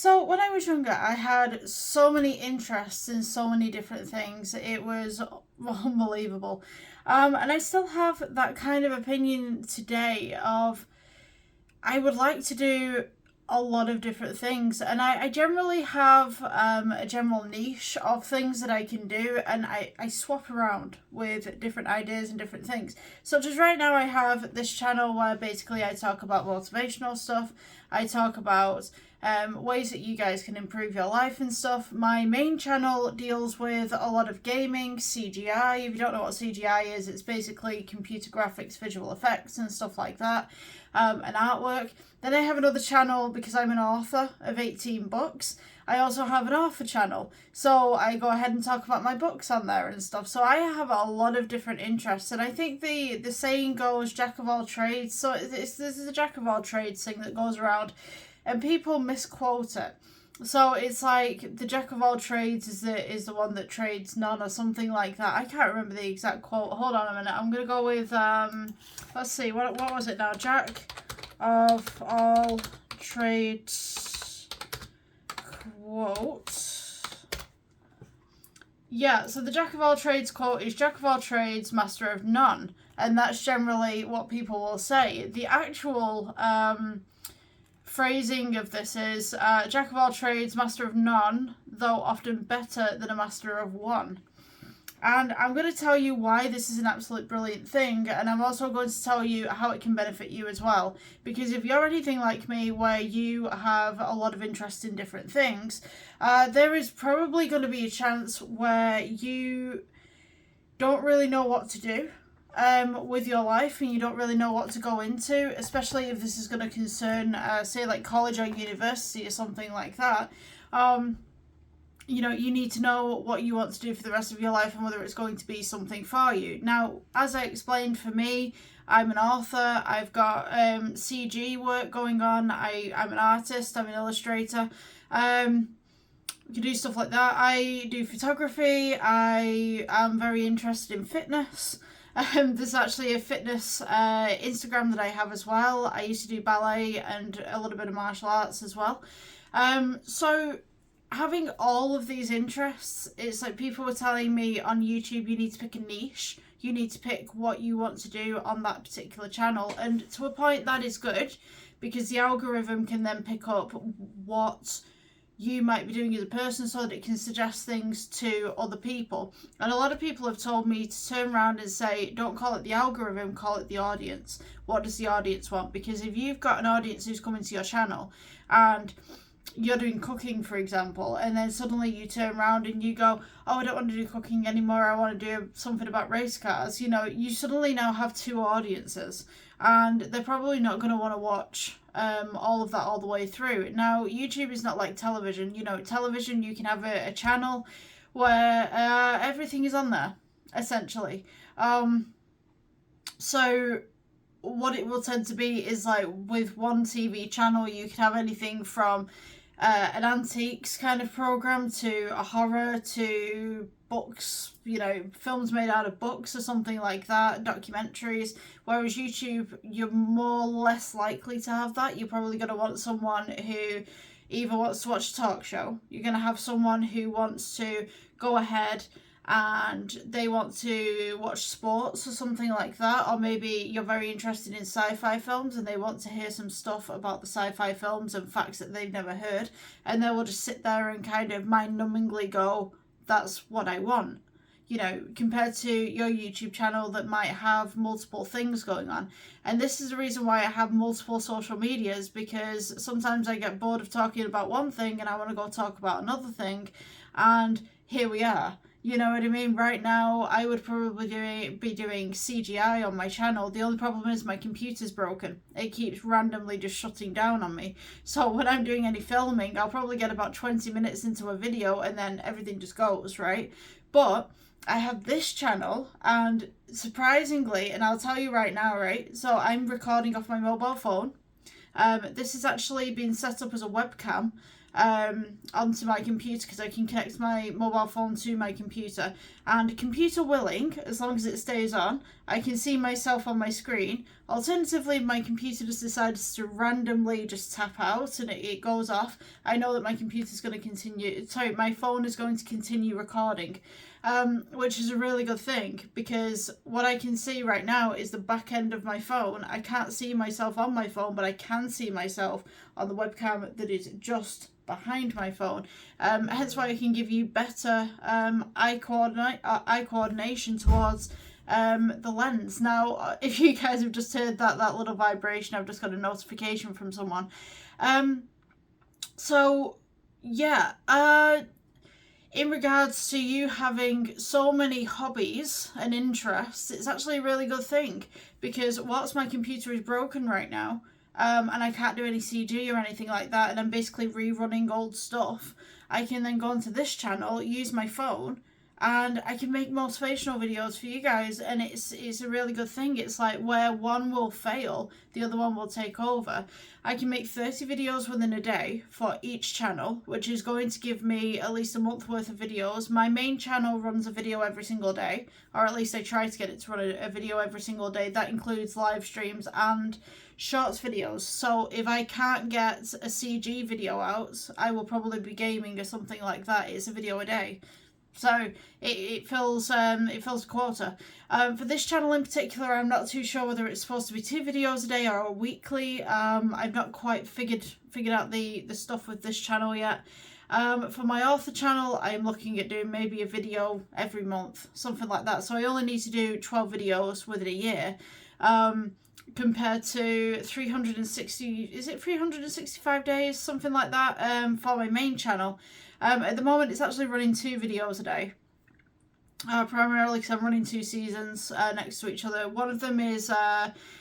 So when I was younger, I had so many interests in so many different things. It was unbelievable. And I still have that kind of opinion today of I would like to do a lot of different things, and I generally have a general niche of things that I can do, and I swap around with different ideas and different things. So just right now I have this channel where basically I talk about motivational stuff. I talk about ways that you guys can improve your life and stuff. My main channel deals with a lot of gaming, CGI. If you don't know what CGI is, it's basically computer graphics, visual effects and stuff like that, and artwork. Then I have another channel because I'm an author of 18 books. I also have an author channel, so I go ahead and talk about my books on there and stuff. So I have a lot of different interests, and I think the saying goes, jack of all trades. So this is a jack of all trades thing that goes around, and people misquote it. So it's like the jack of all trades is the one that trades none, or something like that. I can't remember the exact quote. Hold on a minute. I'm gonna go with let's see, what was it now? Jack of all trades quote. Yeah, so the jack of all trades quote is jack of all trades, master of none, and that's generally what people will say. The actual phrasing of this is jack of all trades, master of none, though often better than a master of one. And I'm going to tell you why this is an absolute brilliant thing, and I'm also going to tell you how it can benefit you as well. Because if you're anything like me, where you have a lot of interest in different things, there is probably going to be a chance where you don't really know what to do with your life, and you don't really know what to go into, especially if this is going to concern, say, like college or university or something like that. You know, you need to know what you want to do for the rest of your life and whether it's going to be something for you. Now, as I explained, for me, I'm an author. I've got CG work going on. I'm an artist. I'm an illustrator. You can do stuff like that. I do photography. I am very interested in fitness. There's actually a fitness Instagram that I have as well. I used to do ballet and a little bit of martial arts as well. So having all of these interests, it's like people were telling me on YouTube, you need to pick a niche. You need to pick what you want to do on that particular channel. And to a point, that is good, because the algorithm can then pick up what you might be doing as a person, so that it can suggest things to other people. And a lot of people have told me to turn around and say, don't call it the algorithm, call it the audience. What does the audience want? Because if you've got an audience who's coming to your channel and you're doing cooking, for example, and then suddenly you turn around and you go, oh, I don't want to do cooking anymore, I want to do something about race cars, you know, you suddenly now have two audiences, and they're probably not going to want to watch all of that all the way through. Now, YouTube is not like television. You know, television, you can have a channel where everything is on there, essentially. So what it will tend to be is, like, with one TV channel, you can have anything from an antiques kind of program to a horror to books, you know, films made out of books or something like that, documentaries. Whereas YouTube, you're more or less likely to have that. You're probably going to want someone who either wants to watch a talk show, you're going to have someone who wants to go ahead and they want to watch sports or something like that, or maybe you're very interested in sci-fi films and they want to hear some stuff about the sci-fi films and facts that they've never heard, and they will just sit there and kind of mind-numbingly go, that's what I want. You know, compared to your YouTube channel that might have multiple things going on. And this is the reason why I have multiple social medias, because sometimes I get bored of talking about one thing and I want to go talk about another thing, and here we are. You know what I mean? Right now, I would probably be doing CGI on my channel. The only problem is my computer's broken. It keeps randomly just shutting down on me. So when I'm doing any filming, I'll probably get about 20 minutes into a video and then everything just goes, right? But I have this channel, and surprisingly, and I'll tell you right now, right? So I'm recording off my mobile phone. This has actually been set up as a webcam. onto my computer, because I can connect my mobile phone to my computer, and computer willing, as long as it stays on, I can see myself on my screen. Alternatively, my computer just decides to randomly just tap out and it goes off. I know that my computer's going to continue, sorry, my phone is going to continue recording, which is a really good thing, because what I can see right now is the back end of my phone. I can't see myself on my phone, but I can see myself on the webcam that is just behind my phone. Hence why I can give you better eye coordination towards the lens. Now, if you guys have just heard that little vibration, I've just got a notification from someone. So yeah, in regards to you having so many hobbies and interests, it's actually a really good thing, because whilst my computer is broken right now, and I can't do any CG or anything like that, and I'm basically rerunning old stuff, I can then go onto this channel, use my phone, and I can make motivational videos for you guys, and it's a really good thing. It's like where one will fail, the other one will take over. I can make 30 videos within a day for each channel, which is going to give me at least a month worth of videos. My main channel runs a video every single day, or at least I try to get it to run a video every single day. That includes live streams and shorts videos. So if I can't get a CG video out, I will probably be gaming or something like that. It's a video a day. So it fills a quota. For this channel in particular, I'm not too sure whether it's supposed to be 2 videos a day or a weekly. I've not quite figured out the stuff with this channel yet. For my author channel, I'm looking at doing maybe a video every month, something like that. So I only need to do 12 videos within a year, compared to 360, is it 365 days, something like that, for my main channel. At the moment, it's actually running 2 videos a day, primarily because I'm running 2 seasons next to each other. One of them is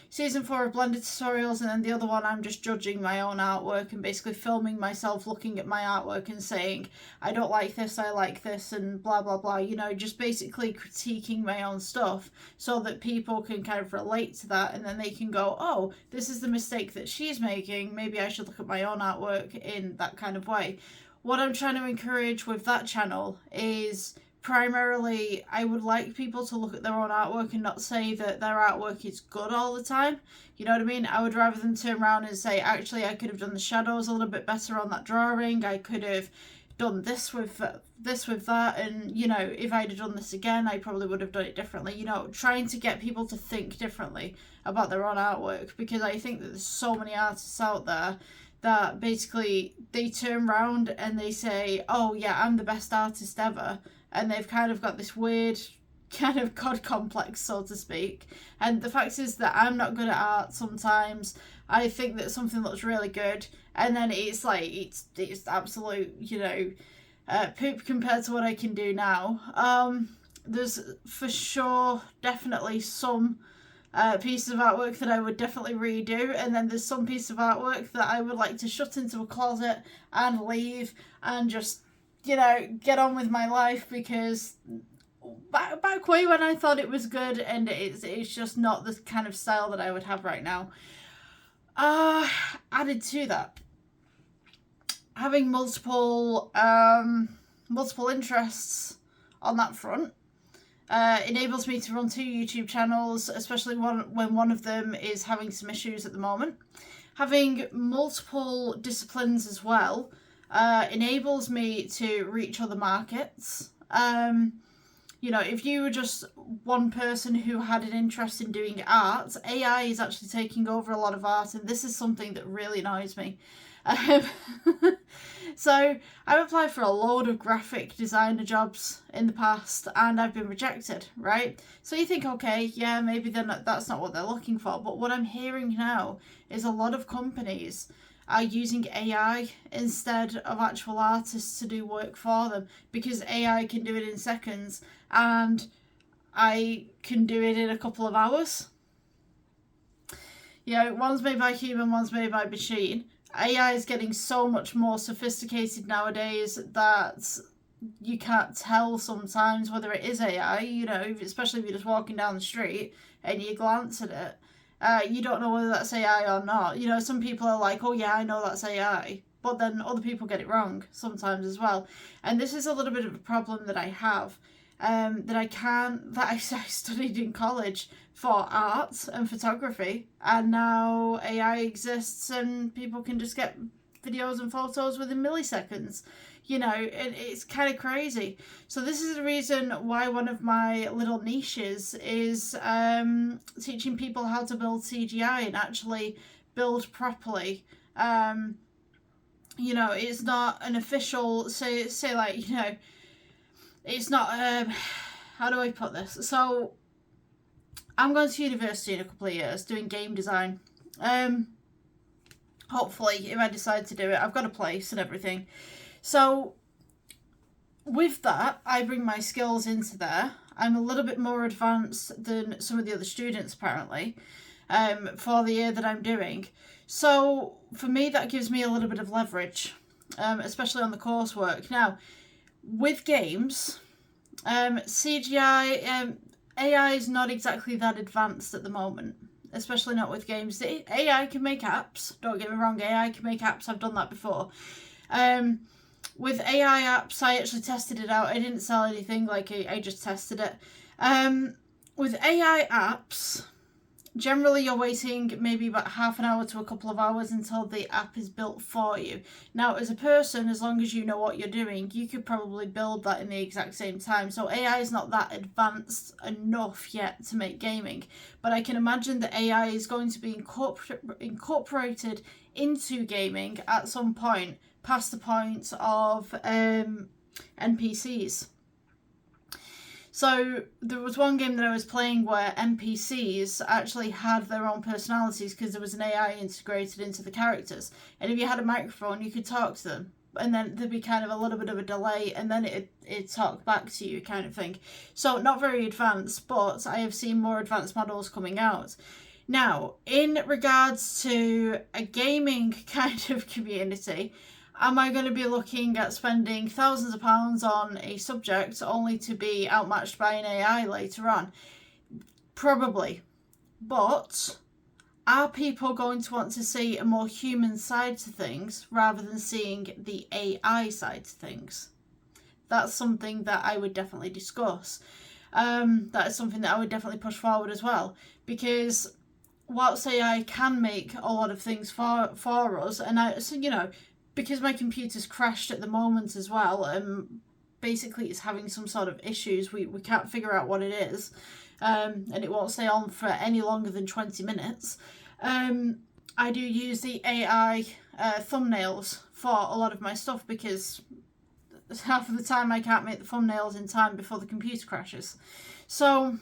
season 4 of blended tutorials, and then the other one I'm just judging my own artwork and basically filming myself looking at my artwork and saying, I don't like this, I like this, and blah blah blah, you know, just basically critiquing my own stuff so that people can kind of relate to that, and then they can go, oh, this is the mistake that she's making, maybe I should look at my own artwork in that kind of way. What I'm trying to encourage with that channel is primarily, I would like people to look at their own artwork and not say that their artwork is good all the time. You know what I mean? I would rather them turn around and say, actually, I could have done the shadows a little bit better on that drawing. I could have done this with that. And, you know, if I'd have done this again, I probably would have done it differently. You know, trying to get people to think differently about their own artwork, because I think that there's so many artists out there that basically they turn around and they say, oh yeah, I'm the best artist ever, and they've kind of got this weird kind of god complex, so to speak. And the fact is that I'm not good at art sometimes. I think that something looks really good, and then it's like it's absolute, you know, poop compared to what I can do now. There's for sure definitely some pieces of artwork that I would definitely redo, and then there's some piece of artwork that I would like to shut into a closet and leave and just, you know, get on with my life, because back way when I thought it was good, and it's just not the kind of style that I would have right now. Added to that, having multiple interests on that front enables me to run 2 YouTube channels, especially when one of them is having some issues at the moment. Having multiple disciplines as well enables me to reach other markets. You know, if you were just one person who had an interest in doing art, AI is actually taking over a lot of art, and this is something that really annoys me. So I've applied for a load of graphic designer jobs in the past, and I've been rejected, right? So you think, okay, yeah, maybe that's not what they're looking for. But what I'm hearing now is a lot of companies are using AI instead of actual artists to do work for them, because AI can do it in seconds and I can do it in a couple of hours. You know, one's made by human, one's made by machine. AI is getting so much more sophisticated nowadays that you can't tell sometimes whether it is AI, you know, especially if you're just walking down the street and you glance at it. You don't know whether that's AI or not. You know, some people are like, oh yeah, I know that's AI. but then other people get it wrong sometimes as well. And this is a little bit of a problem that I have, that I studied in college for art and photography, and now AI exists and people can just get videos and photos within milliseconds. It's kind of crazy. So this is the reason why one of my little niches is teaching people how to build CGI and actually build properly. It's not an official, say like, it's not, how do I put this? So I'm going to university in a couple of years doing game design. Hopefully, if I decide to do it, I've got a place and everything. So with that, I bring my skills into there. I'm a little bit more advanced than some of the other students, apparently, for the year that I'm doing. So for me, that gives me a little bit of leverage, especially on the coursework. Now, with games, CGI, AI is not exactly that advanced at the moment, especially not with games. AI can make apps, don't get me wrong, AI can make apps, I've done that before. With AI apps, I actually tested it out. I didn't sell anything, like I just tested it. With AI apps, generally you're waiting maybe about half an hour to a couple of hours until the app is built for you. Now, as a person, as long as you know what you're doing, you could probably build that in the exact same time. So AI is not that advanced enough yet to make gaming. But I can imagine that AI is going to be incorporated into gaming at some point, past the point of NPCs. So there was one game that I was playing where NPCs actually had their own personalities because there was an AI integrated into the characters. And if you had a microphone, you could talk to them. And then there'd be kind of a little bit of a delay, and then it'd talk back to you, kind of thing. So not very advanced, but I have seen more advanced models coming out. Now, in regards to a gaming kind of community, am I going to be looking at spending thousands of pounds on a subject only to be outmatched by an AI later on? Probably. But are people going to want to see a more human side to things rather than seeing the AI side to things? That's something that I would definitely discuss. That is something that I would definitely push forward as well. Because whilst AI can make a lot of things for us, and because my computer's crashed at the moment as well, basically it's having some sort of issues. We can't figure out what it is, and it won't stay on for any longer than 20 minutes. I do use the AI thumbnails for a lot of my stuff because half of the time I can't make the thumbnails in time before the computer crashes. So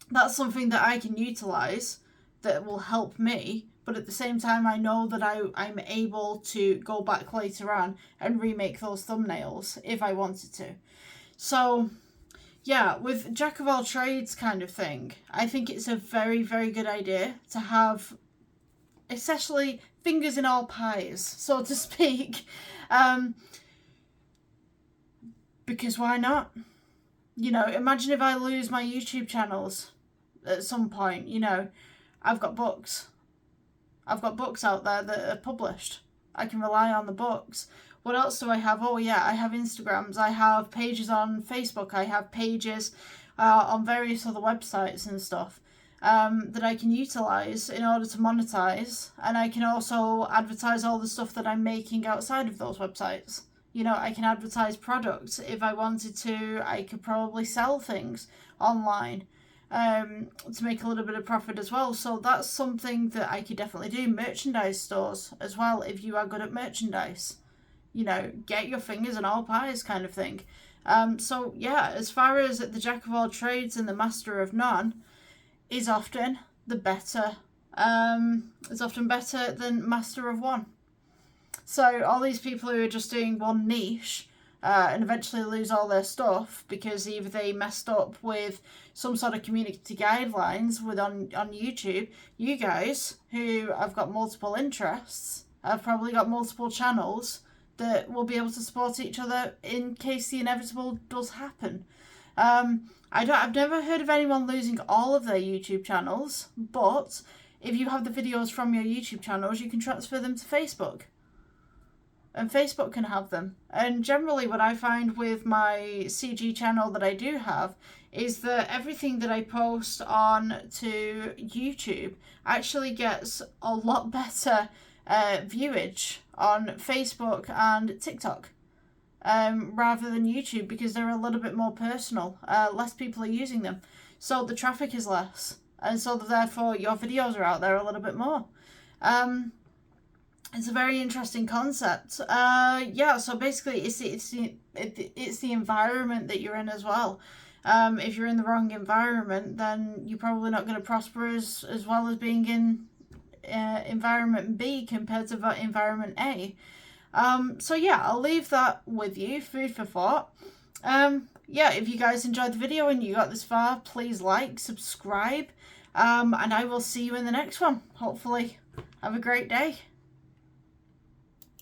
that's something that I can utilise that will help me. But at the same time, I know that I'm able to go back later on and remake those thumbnails if I wanted to. So, yeah, with jack of all trades kind of thing, I think it's a very, very good idea to have, essentially, fingers in all pies, so to speak. Because why not? Imagine if I lose my YouTube channels at some point. I've got books. I've got books out there that are published. I can rely on the books. What else do I have? Oh yeah, I have Instagrams. I have pages on Facebook. I have pages on various other websites and stuff that I can utilise in order to monetize. And I can also advertise all the stuff that I'm making outside of those websites. I can advertise products. If I wanted to, I could probably sell things online to make a little bit of profit as well. So that's something that I could definitely do. Merchandise stores as well, if you are good at merchandise. Get your fingers in all pies kind of thing. So yeah, as far as the jack of all trades and the master of none is often the better. Is often better than master of one. So all these people who are just doing one niche and eventually lose all their stuff because either they messed up with some sort of community guidelines on YouTube, you guys who have got multiple interests have probably got multiple channels that will be able to support each other in case the inevitable does happen. I've never heard of anyone losing all of their YouTube channels, but if you have the videos from your YouTube channels, you can transfer them to Facebook. and Facebook can have them. And generally what I find with my CG channel that I do have is that everything that I post on to YouTube actually gets a lot better viewage on Facebook and TikTok rather than YouTube, because they're a little bit more personal. Less people are using them, so the traffic is less, and so therefore your videos are out there a little bit more. It's a very interesting concept. Yeah, so basically it's the environment that you're in as well. If you're in the wrong environment, then you're probably not going to prosper as well as being in environment B compared to environment A. So yeah, I'll leave that with you, food for thought. Yeah, if you guys enjoyed the video and you got this far, please like, subscribe, and I will see you in the next one, hopefully. Have a great day.